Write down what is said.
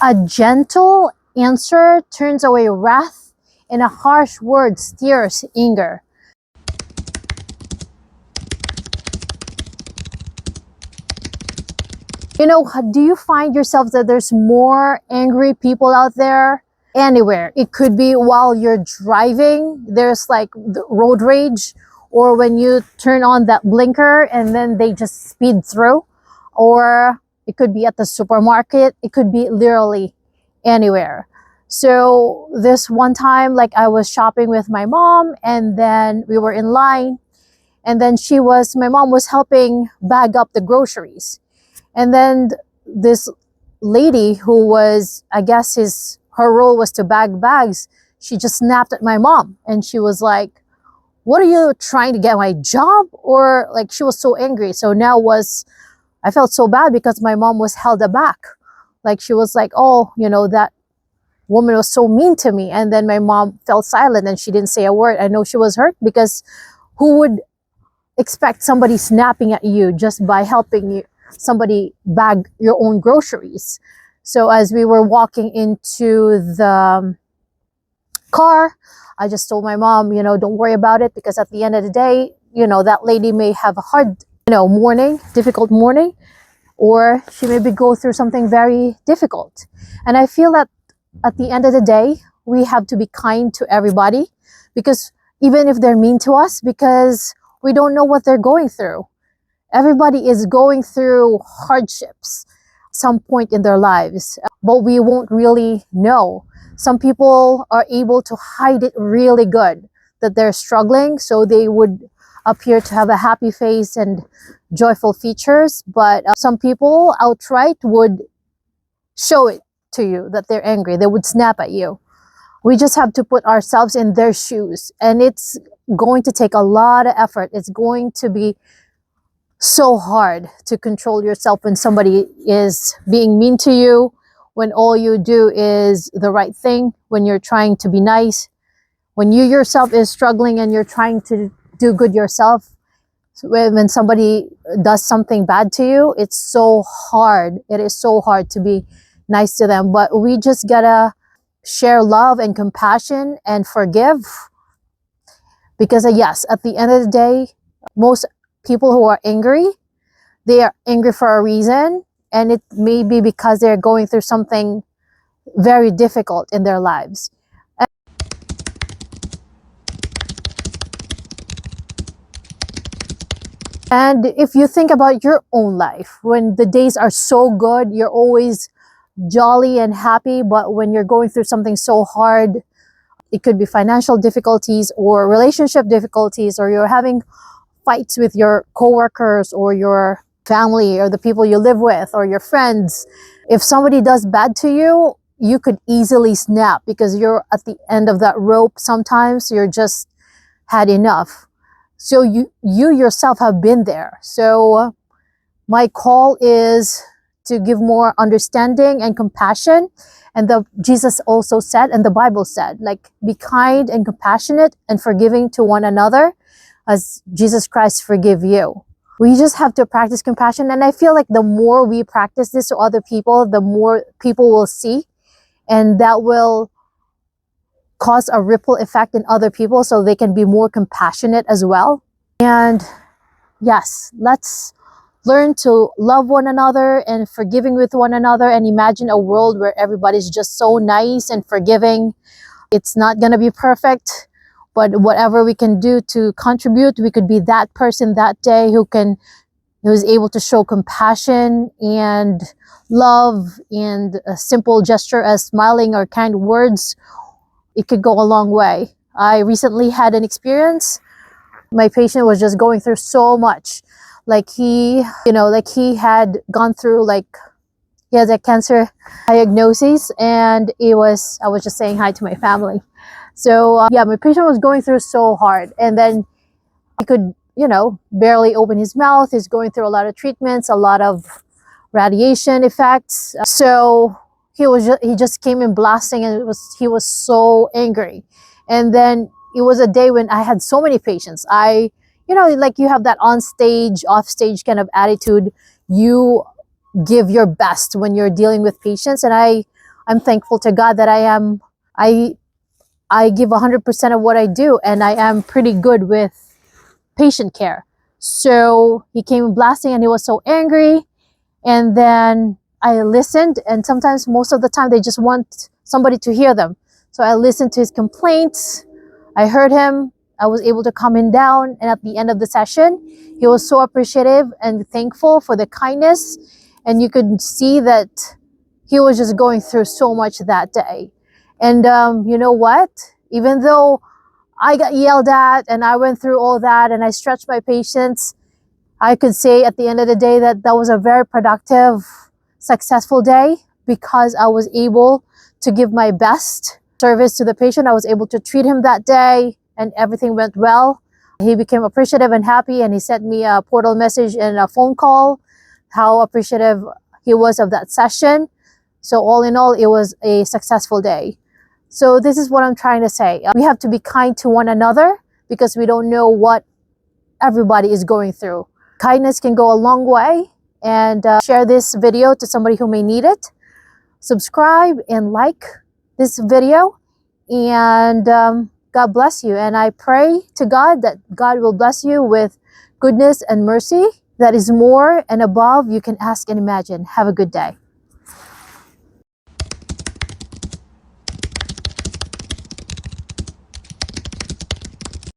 A gentle answer turns away wrath, and a harsh word stirs anger. You know, do you find yourself that there's more angry people out there? Anywhere. It could be while you're driving, there's like the road rage, or when you turn on that blinker and then they just speed through, or it could be at the supermarket. It could be literally anywhere. So this one time, like I was shopping with my mom, and then we were in line, and then my mom was helping bag up the groceries. And then this lady who was, I guess her role was to bag bags, she just snapped at my mom, and she was like, "What are you trying to get my job?" Or like, she was so angry. So I felt so bad because my mom was held aback. Like, she was like, "Oh, that woman was so mean to me." And then my mom fell silent and she didn't say a word. I know she was hurt, because who would expect somebody snapping at you just by helping somebody bag your own groceries? So as we were walking into the car, I just told my mom, don't worry about it, because at the end of the day, that lady may have a hard, difficult morning, or she may go through something very difficult. And I feel that at the end of the day, we have to be kind to everybody, because even if they're mean to us, because we don't know what they're going through. Everybody is going through hardships some point in their lives, but we won't really know. Some people are able to hide it really good, that they're struggling, so they would appear to have a happy face and joyful features. But some people outright would show it to you that they're angry. They would snap at you. We just have to put ourselves in their shoes, and it's going to take a lot of effort. It's going to be so hard to control yourself when somebody is being mean to you, when all you do is the right thing, when you're trying to be nice, when you yourself is struggling and you're trying to do good yourself. So when somebody does something bad to you, it's so hard. It is so hard to be nice to them. But we just gotta share love and compassion and forgive, because yes, at the end of the day, most people who are angry, they are angry for a reason, and it may be because they're going through something very difficult in their lives. And if you think about your own life, when the days are so good, you're always jolly and happy, but when you're going through something so hard, it could be financial difficulties or relationship difficulties, or you're having fights with your coworkers or your family or the people you live with or your friends. If somebody does bad to you, you could easily snap, because you're at the end of that rope. Sometimes you're just had enough. So you yourself have been there. So my call is to give more understanding and compassion. And Jesus also said, and the Bible said, like, be kind and compassionate and forgiving to one another, as Jesus Christ forgive you. We just have to practice compassion. And I feel like the more we practice this to other people, the more people will see, and that will cause a ripple effect in other people, so they can be more compassionate as well. And yes, let's learn to love one another and forgiving with one another, and imagine a world where everybody's just so nice and forgiving. It's not going to be perfect, but whatever we can do to contribute, we could be that person that day who's able to show compassion and love, and a simple gesture as smiling or kind words. It could go a long way. I recently had an experience. My patient was just going through so much. Like he had gone through, he has a cancer diagnosis, and I was just saying hi to my family. So my patient was going through so hard, and then he could, barely open his mouth. He's going through a lot of treatments, a lot of radiation effects. So he just came in blasting, and he was so angry. And then it was a day when I had so many patients. You have that on stage, off stage kind of attitude. You give your best when you're dealing with patients. And I I'm thankful to God that I give 100% of what I do, and I am pretty good with patient care. So he came blasting and he was so angry. And then I listened, and sometimes, most of the time, they just want somebody to hear them. So I listened to his complaints. I heard him. I was able to calm him down. And at the end of the session, he was so appreciative and thankful for the kindness. And you could see that he was just going through so much that day. And you know what? Even though I got yelled at and I went through all that and I stretched my patience, I could say at the end of the day that that was a very productive, successful day, because I was able to give my best service to the patient. I was able to treat him that day, and everything went well. He became appreciative and happy, and he sent me a portal message and a phone call, how appreciative he was of that session. So all in all, it was a successful day. So this is what I'm trying to say. We have to be kind to one another, because we don't know what everybody is going through. Kindness can go a long way. And share this video to somebody who may need it. Subscribe and like this video. And God bless you. And I pray to God that God will bless you with goodness and mercy that is more and above you can ask and imagine. Have a good day.